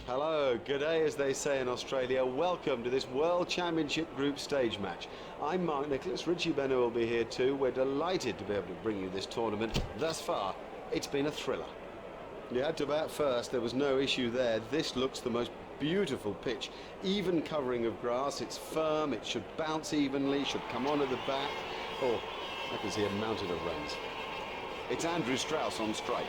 Hello, good day as they say in Australia. Welcome to this World Championship Group stage match. I'm Mark Nicholas, Richie Benner will be here too. We're delighted to be able to bring you this tournament. Thus far, it's been a thriller. You had to bat first, there was no issue there. This looks the most beautiful pitch. Even covering of grass, it's firm, it should bounce evenly, should come on at the back. Oh, I can see a mountain of runs. It's Andrew Strauss on strike.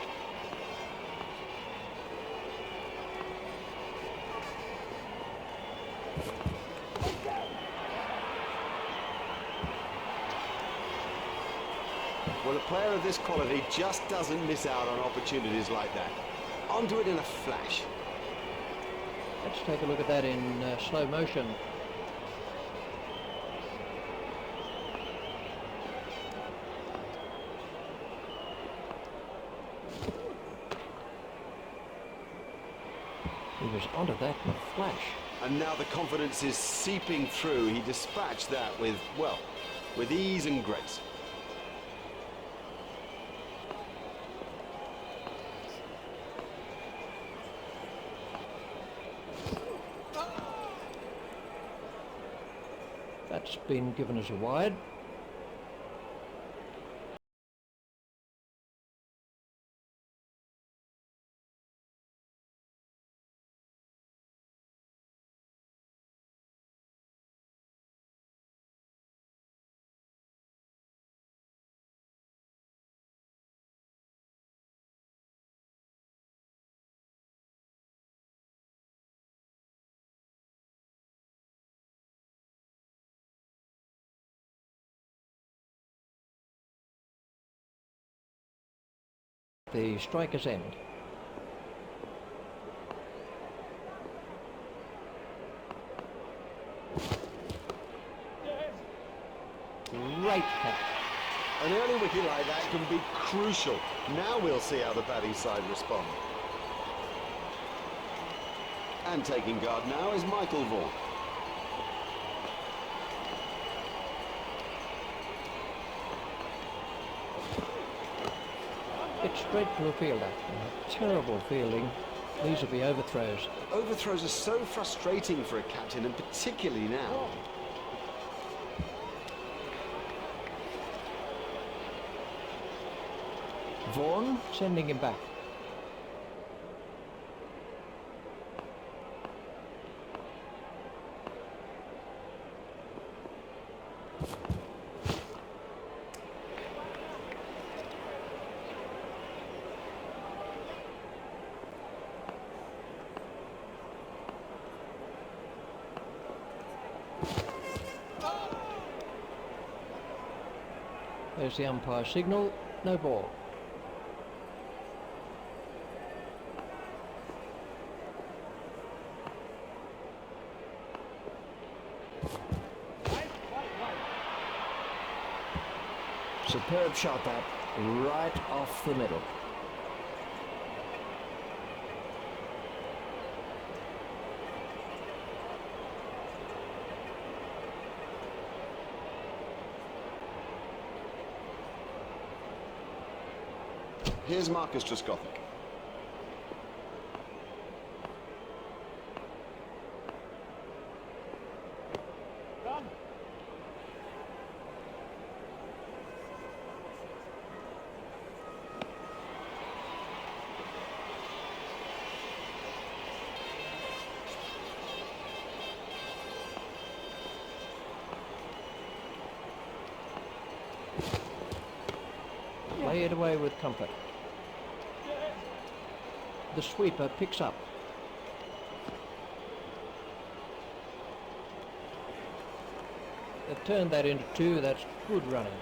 Well, a player of this quality just doesn't miss out on opportunities like that. Onto it in a flash. Let's take a look at that in slow motion. He was onto that in a flash. And now the confidence is seeping through. He dispatched that with, well, with ease and grace. That's been given as a wide. The striker's end. Great catch. An early wicket like that can be crucial. Now we'll see how the batting side respond. And taking guard now is Michael Vaughan. It's straight to a fielder. A terrible fielding. These will be overthrows. Overthrows are so frustrating for a captain, and particularly now. Vaughan sending him back. There's the umpire signal, no ball. Superb shot that, right off the middle. Here's Marcus Trescothick. Play it away with comfort. The sweeper picks up. They've turned that into two. That's good running.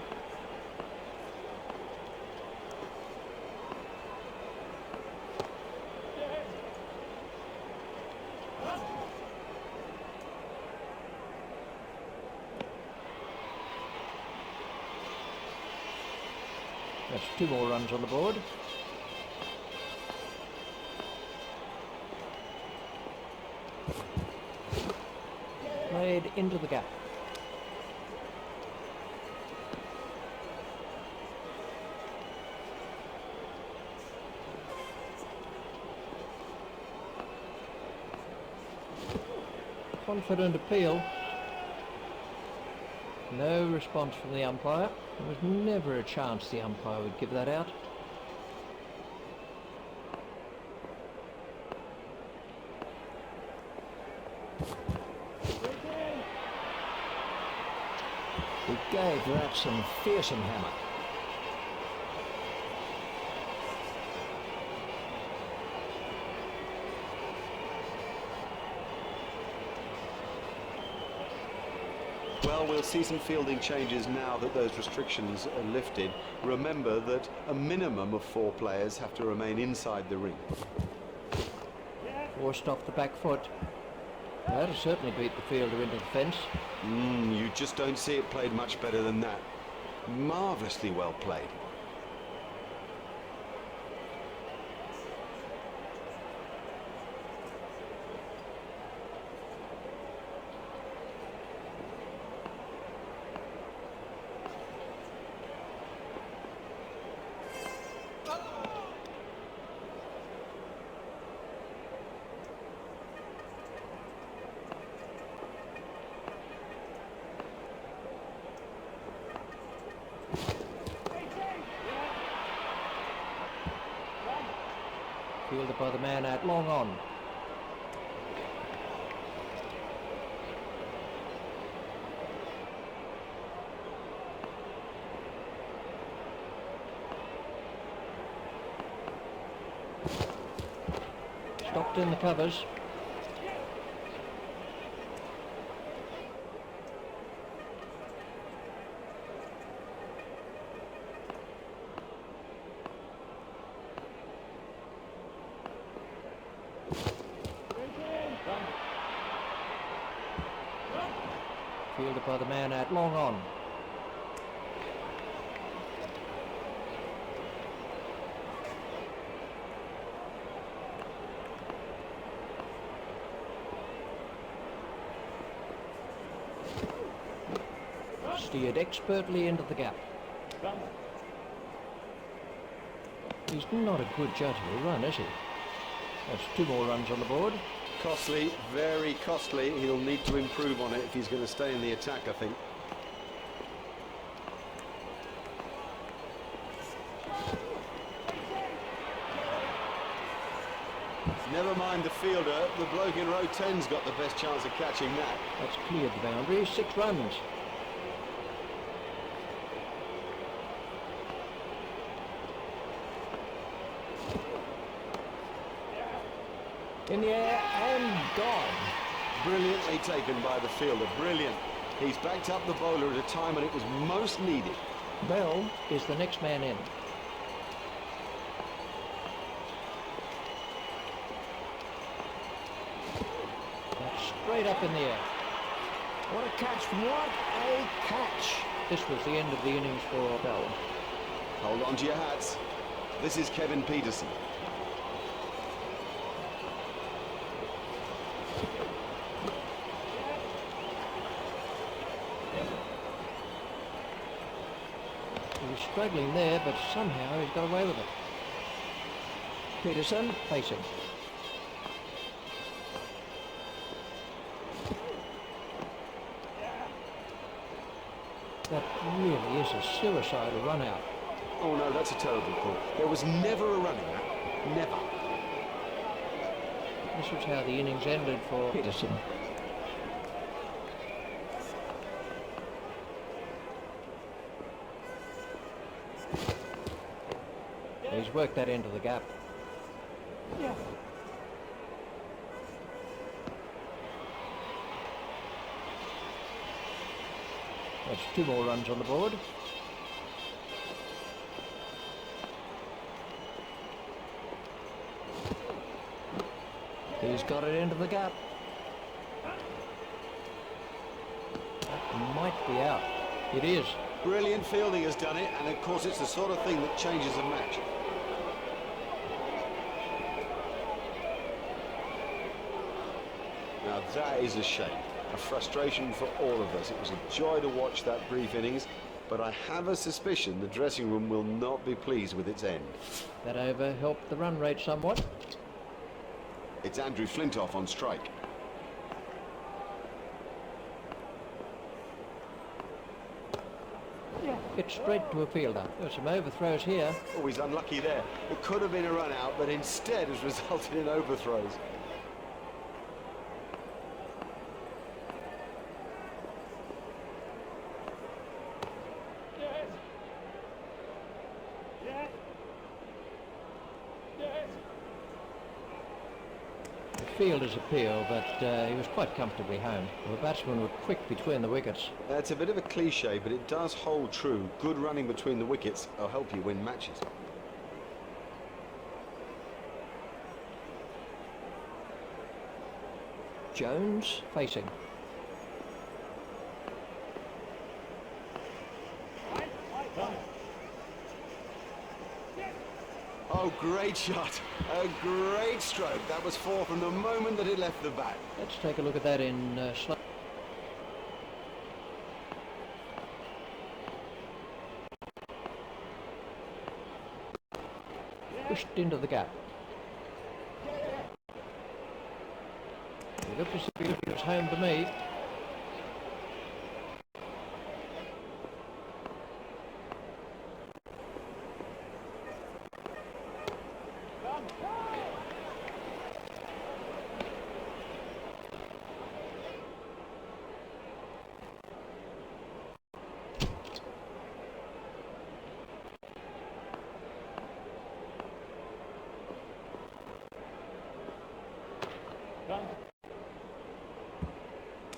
That's two more runs on the board. Played into the gap. Confident appeal. No response from the umpire. There was never a chance the umpire would give that out. He gave that some fearsome hammer. Well, we'll see some fielding changes now that those restrictions are lifted. Remember that a minimum of 4 players have to remain inside the ring. Forced off the back foot. That'll certainly beat the fielder into the fence. You just don't see it played much better than that. Marvellously well played. Fielded by the man out long on. Stopped in the covers. Fielded by the man out long on. Steered expertly into the gap. He's not a good judge of a run, is he? That's 2 more runs on the board. Costly, very costly. He'll need to improve on it if he's going to stay in the attack, I think. Never mind the fielder, the bloke in row 10's got the best chance of catching that. That's cleared the boundary. 6 runs. In the air and gone. Brilliantly taken by the fielder, brilliant. He's backed up the bowler at a time when it was most needed. Bell is the next man in. That's straight up in the air. What a catch, what a catch. This was the end of the innings for Bell. Hold on to your hats. This is Kevin Peterson. He was struggling there, but somehow he's got away with it. Peterson facing. That really is a suicidal run out. Oh no, that's a terrible call. There was never a run in that. Never. This was how the innings ended for Peterson. He's worked that into the gap. That's 2 more runs on the board. He's got it into the gap. That might be out. It is. Brilliant fielding has done it, and of course it's the sort of thing that changes a match. Now that is a shame. A frustration for all of us. It was a joy to watch that brief innings, but I have a suspicion the dressing room will not be pleased with its end. That over helped the run rate somewhat. It's Andrew Flintoff on strike. Hit straight to a fielder. There's some overthrows here. Oh, he's unlucky there. It could have been a run out, but instead has resulted in overthrows. Fielder's appeal, but he was quite comfortably home. The batsmen were quick between the wickets. That's a bit of a cliche, but it does hold true. Good running between the wickets will help you win matches. Jones facing. Oh, great shot. A great stroke. That was four from the moment that it left the bat. Let's take a look at that in slow. Pushed into the gap. He looked as if he was home to me.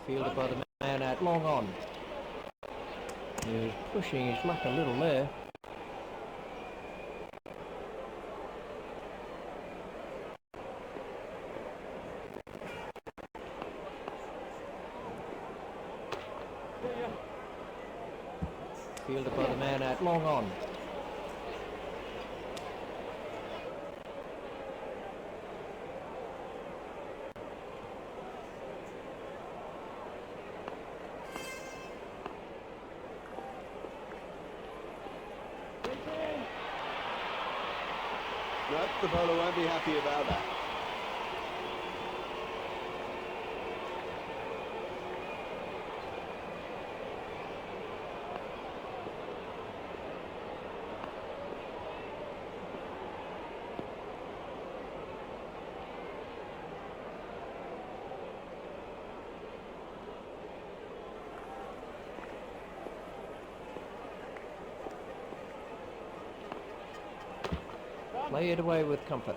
Fielded by the man out long on. He was pushing his luck a little there. Fielded by the man out long on. No, the bowler won't be happy about that. Play it away with comfort.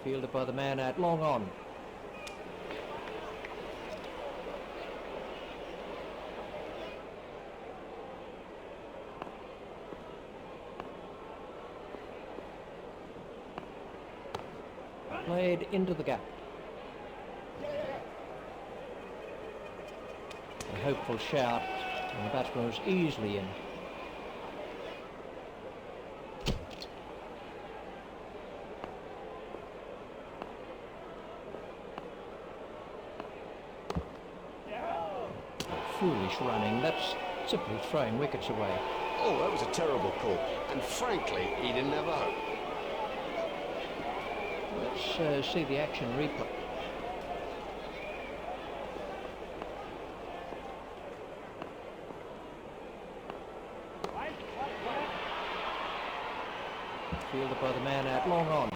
Fielded by the man out long on. Played into the gap. A hopeful shout, and the batsman was easily in. Foolish running, that's simply throwing wickets away. Oh, that was a terrible call, and frankly, he didn't have a hope. Let's see the action replay. Fielded by the man out long on.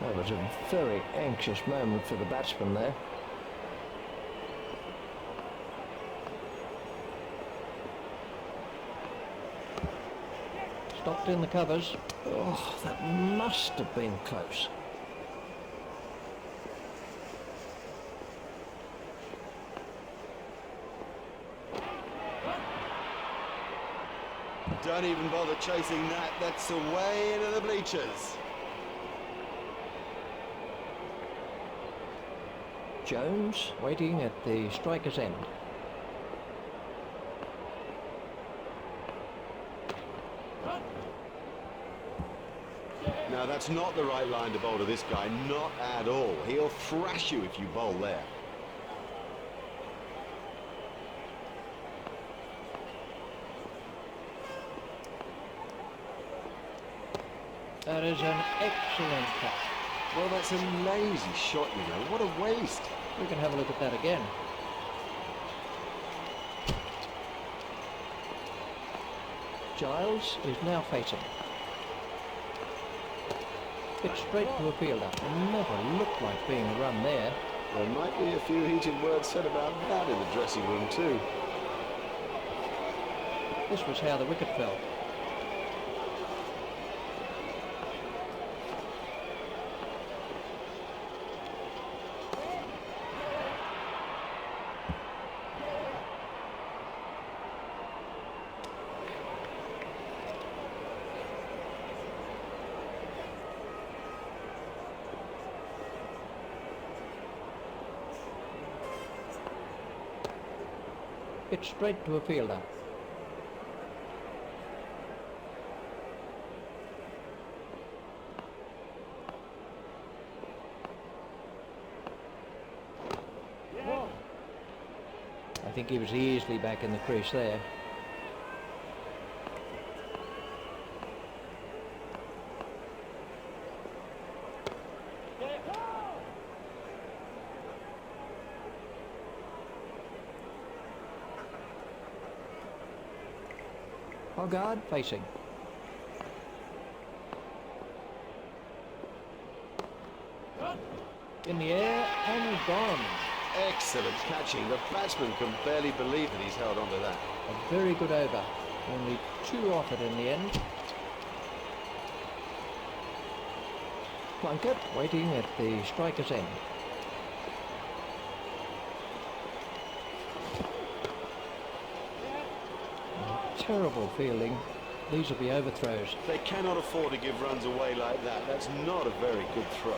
That was a very anxious moment for the batsman there. Stopped in the covers. Oh, that must have been close. Don't even bother chasing that. That's away into the bleachers. Jones waiting at the striker's end. Now, that's not the right line to bowl to this guy, not at all. He'll thrash you if you bowl there. That is an excellent catch. Well, that's a lazy shot, you know. What a waste. We can have a look at that again. Giles is now facing. Hit straight to a fielder. Never looked like being a run there. There might be a few heated words said about that in the dressing room too. This was how the wicket fell. Hit straight to a fielder. I think he was easily back in the crease there. Hogarth facing. In the air and gone. Excellent catching. The batsman can barely believe that he's held on to that. A very good over. Only 2 off it in the end. Plunkett waiting at the striker's end. Terrible fielding. These will be overthrows. They cannot afford to give runs away like that. That's not a very good throw.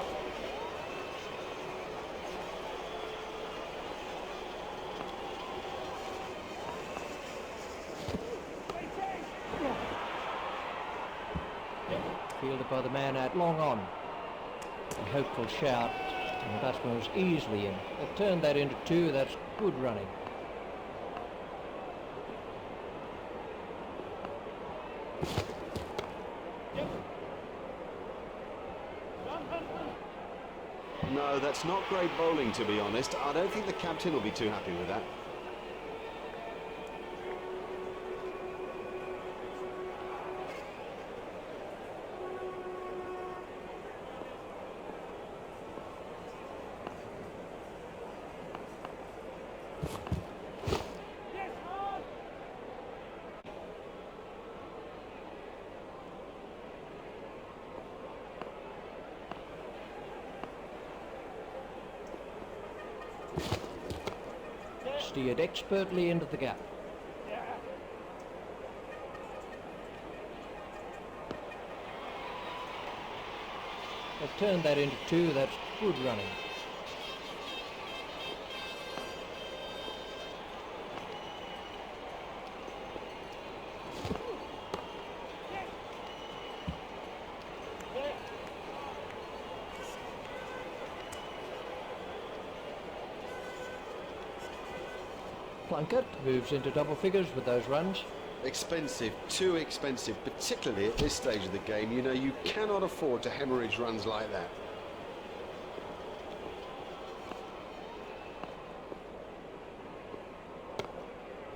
Fielded by the man out long on. A hopeful shout, and the batsman was easily in. They've turned that into 2. That's good running. No, that's not great bowling, to be honest. I don't think the captain will be too happy with that. Steered expertly into the gap. They've turned that into 2. That's good running. Plunkett moves into double figures with those runs. Expensive, too expensive, particularly at this stage of the game. You know, you cannot afford to hemorrhage runs like that.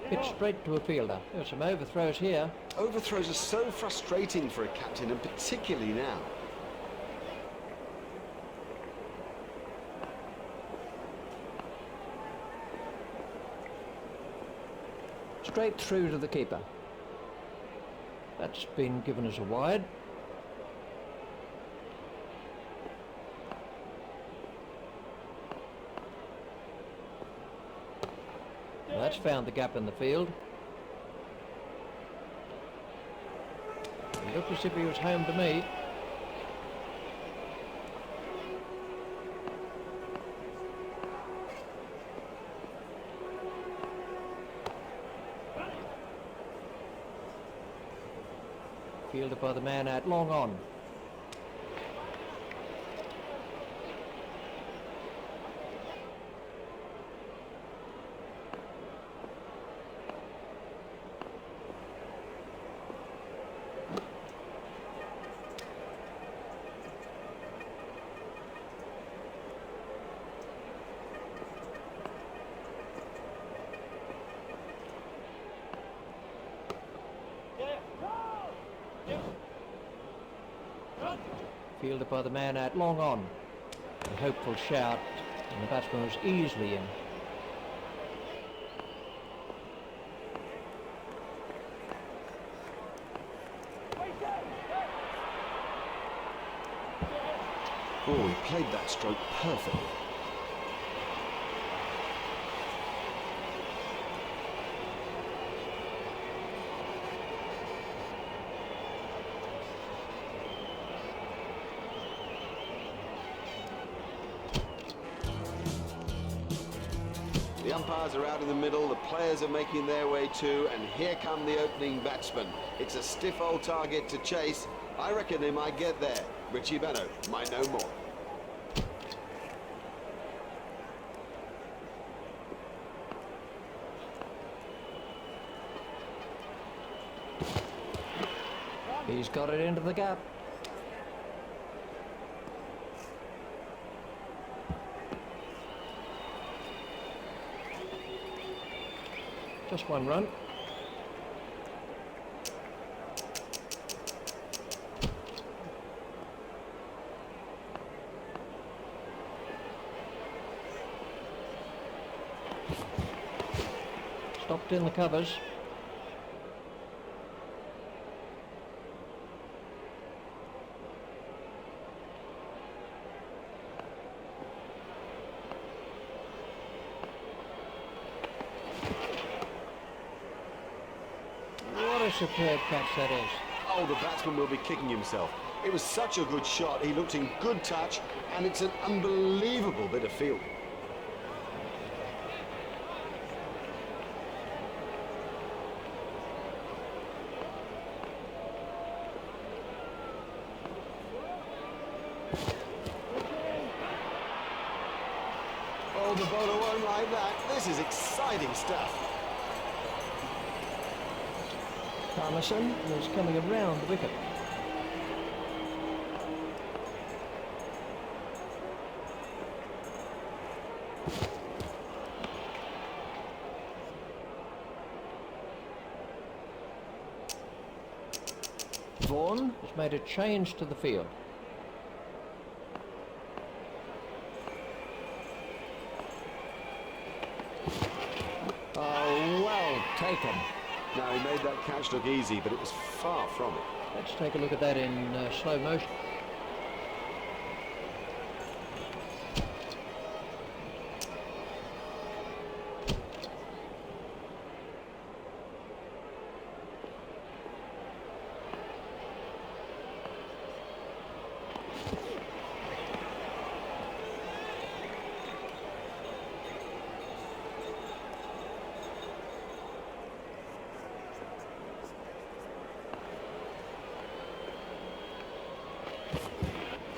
Hit straight to a fielder. There's some overthrows here. Overthrows are so frustrating for a captain, and particularly now. Straight through to the keeper. That's been given as a wide. Well, that's found the gap in the field. He looked as if he was home to me. Fielded by the man out long on. Fielded by the man at long on. A hopeful shout, and the batsman was easily in. Oh, he played that stroke perfectly. The umpires are out in the middle, the players are making their way too, and here come the opening batsmen. It's a stiff old target to chase. I reckon they might get there. Richie Benno might know more. He's got it into the gap. Just one run. Stopped in the covers. What a superb catch that is. Oh, the batsman will be kicking himself. It was such a good shot. He looked in good touch, and it's an unbelievable bit of fielding. Oh, the bowler won't like that. This is exciting stuff. Parmesan is coming around the wicket. Vaughan has made a change to the field. Oh, well taken. Now, he made that catch look easy, but it was far from it. Let's take a look at that in slow motion.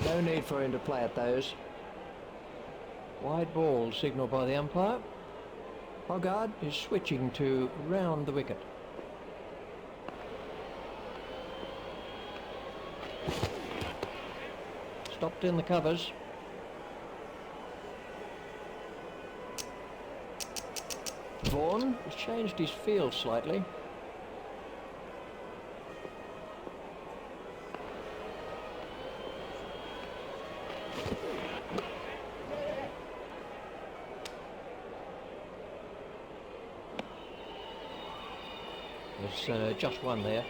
No need for him to play at those. Wide ball signalled by the umpire. Hoggard is switching to round the wicket. Stopped in the covers. Vaughan has changed his field slightly. There's just one there.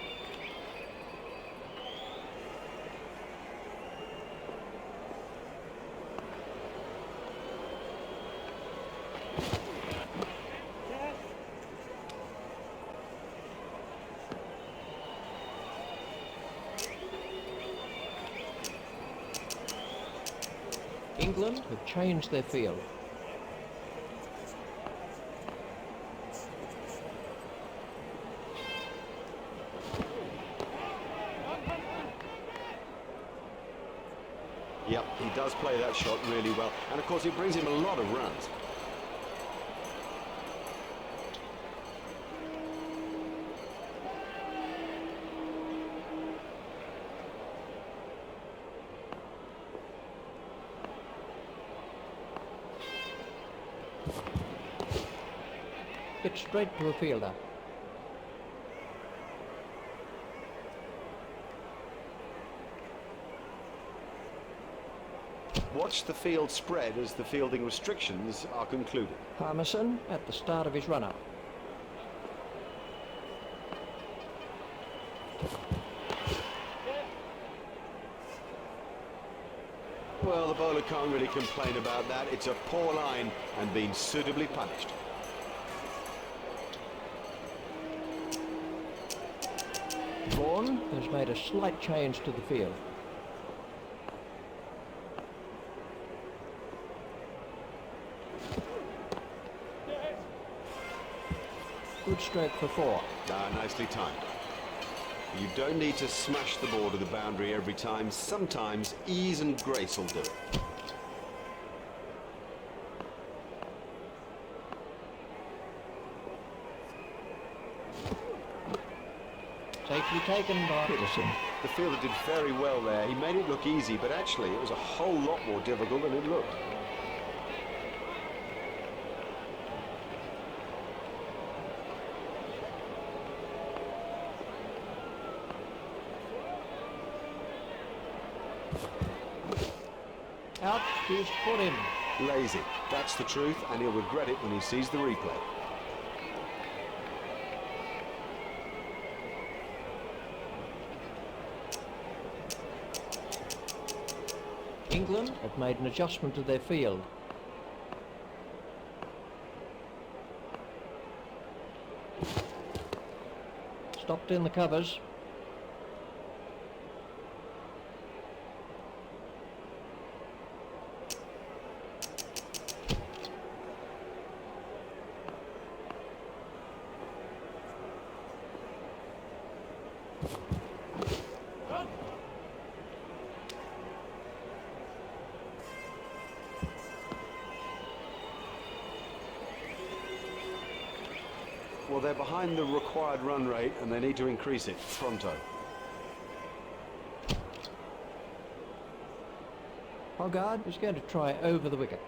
England have changed their field. Yep, he does play that shot really well. And of course, it brings him a lot of runs. Hit straight to a fielder. Watch the field spread as the fielding restrictions are concluded. Harmison at the start of his run-up. Well, the bowler can't really complain about that. It's a poor line and been suitably punished. Vaughan has made a slight change to the field. Good stroke for 4. Nicely timed. You don't need to smash the ball to the boundary every time. Sometimes ease and grace will do it. Safely taken by Peterson. The fielder did very well there. He made it look easy, but actually it was a whole lot more difficult than it looked. Out, he's put him. Lazy. That's the truth, and he'll regret it when he sees the replay. England have made an adjustment to their field. Stopped in the covers. Well, they're behind the required run rate and they need to increase it pronto. Hogarth is going to try over the wicket.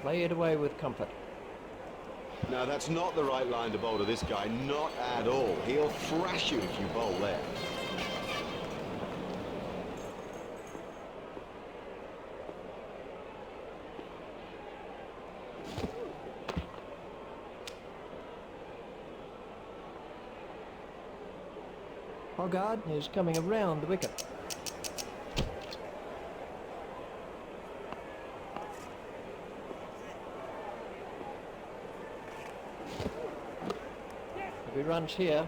Play it away with comfort. Now, that's not the right line to bowl to this guy, not at all. He'll thrash you if you bowl there. Hogarth is coming around the wicket. If he runs here,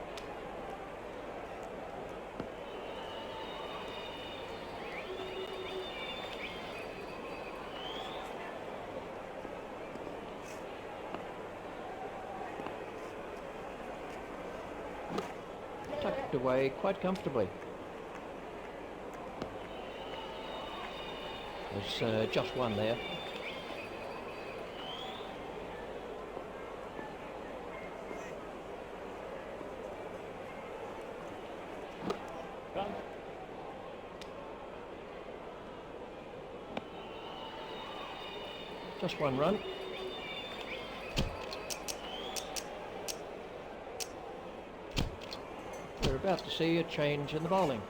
tucked away quite comfortably. There's just one there. Just one run. We're about to see a change in the bowling.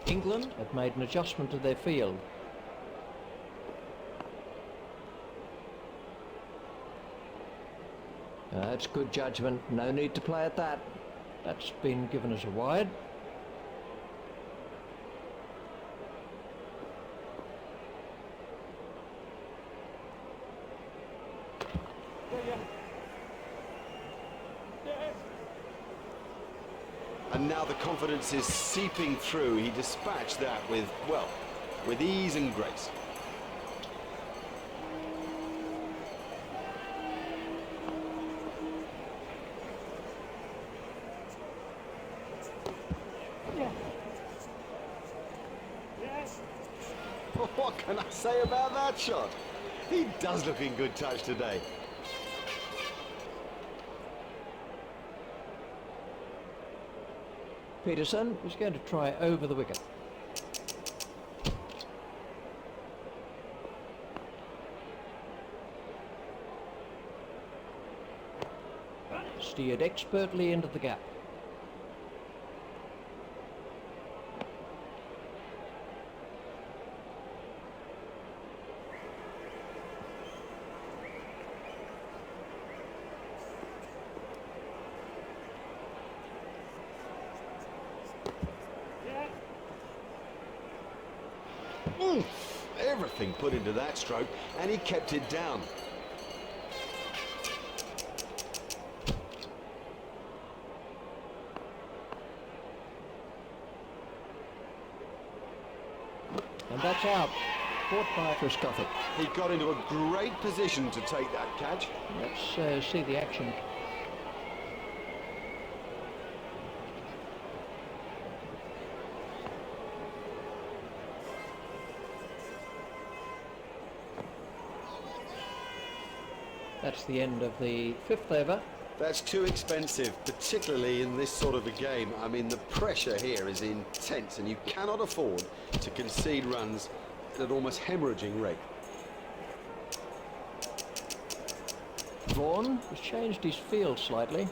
England have made an adjustment to their field. That's good judgment. No need to play at that. That's been given as a wide. And now the confidence is seeping through. He dispatched that with, well, with ease and grace. can I say about that shot? He does look in good touch today. Peterson is going to try over the wicket. Steered expertly into the gap. Oof, everything put into that stroke, and he kept it down. And that's out. Caught by Triscoffey. He got into a great position to take that catch. Let's see the action. That's the end of the 5th over. That's too expensive, particularly in this sort of a game. I mean, the pressure here is intense, and you cannot afford to concede runs at an almost hemorrhaging rate. Vaughan has changed his field slightly.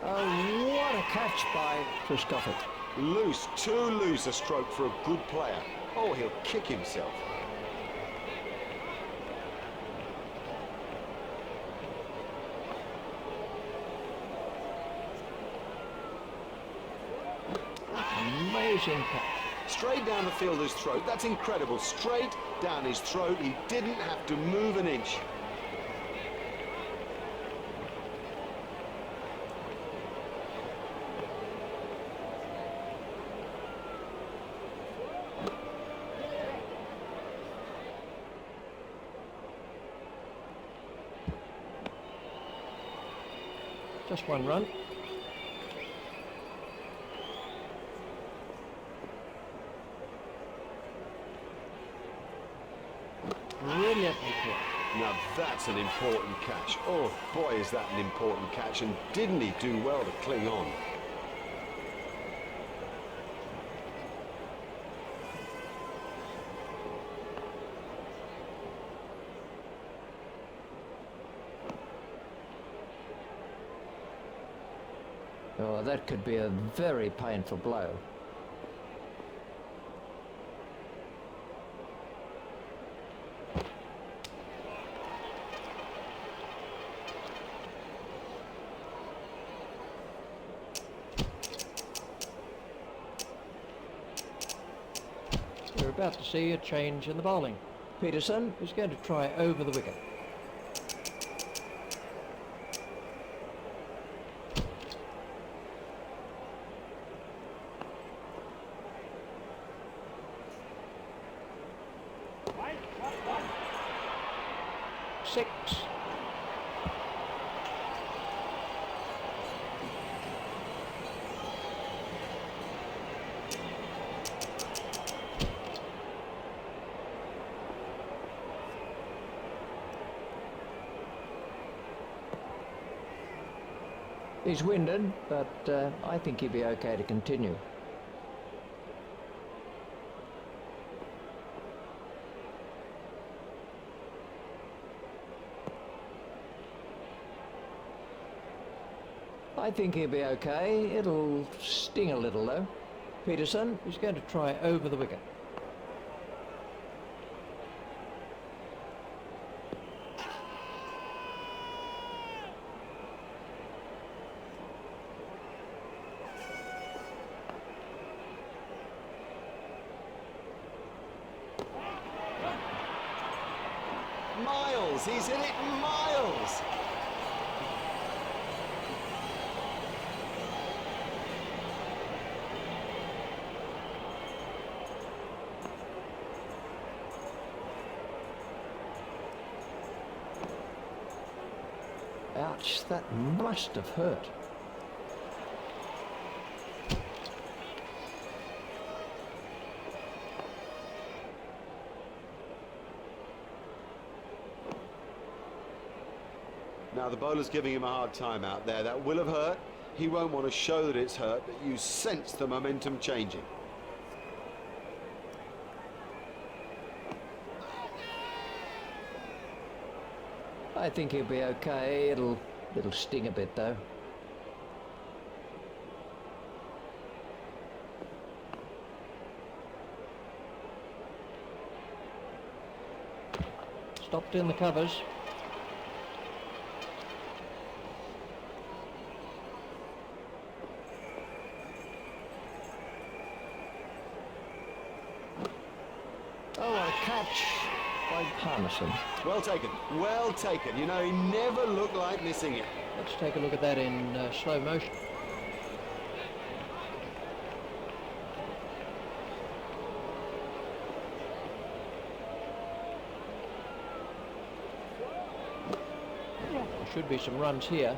Oh, what a catch by Triscoffey. Loose, too loose a stroke for a good player. Oh, he'll kick himself. Amazing catch. Straight down the fielder's throat. That's incredible. Straight down his throat. He didn't have to move an inch. Just one run. Brilliantly caught. Now that's an important catch. Oh boy, is that an important catch, and didn't he do well to cling on? Oh, that could be a very painful blow. We're about to see a change in the bowling. Peterson is going to try over the wicket. Six. He's winded, but I think he'll be okay to continue. I think he'll be okay. It'll sting a little though. Peterson is going to try over the wicket. Miles, he's hit it miles. Ouch, that must have hurt. Now the bowler's giving him a hard time out there. That will have hurt. He won't want to show that it's hurt, but you sense the momentum changing. I think he'll be okay. It'll sting a bit though. Stopped in the covers. Oh, what a catch by Parmesan. Well taken, well taken. You know, he never looked like missing it. Let's take a look at that in slow motion. There should be some runs here.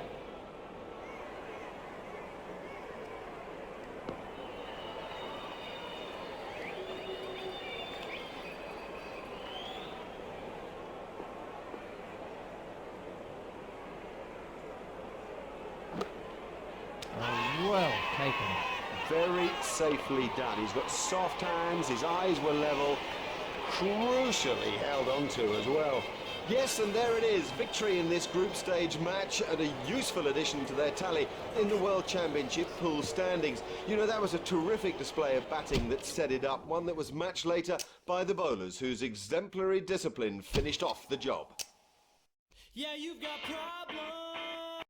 Well taken. Very safely done. He's got soft hands, his eyes were level, crucially held onto as well. Yes, and there it is, victory in this group stage match and a useful addition to their tally in the World Championship pool standings. You know, that was a terrific display of batting that set it up, one that was matched later by the bowlers whose exemplary discipline finished off the job. Yeah, you've got problems.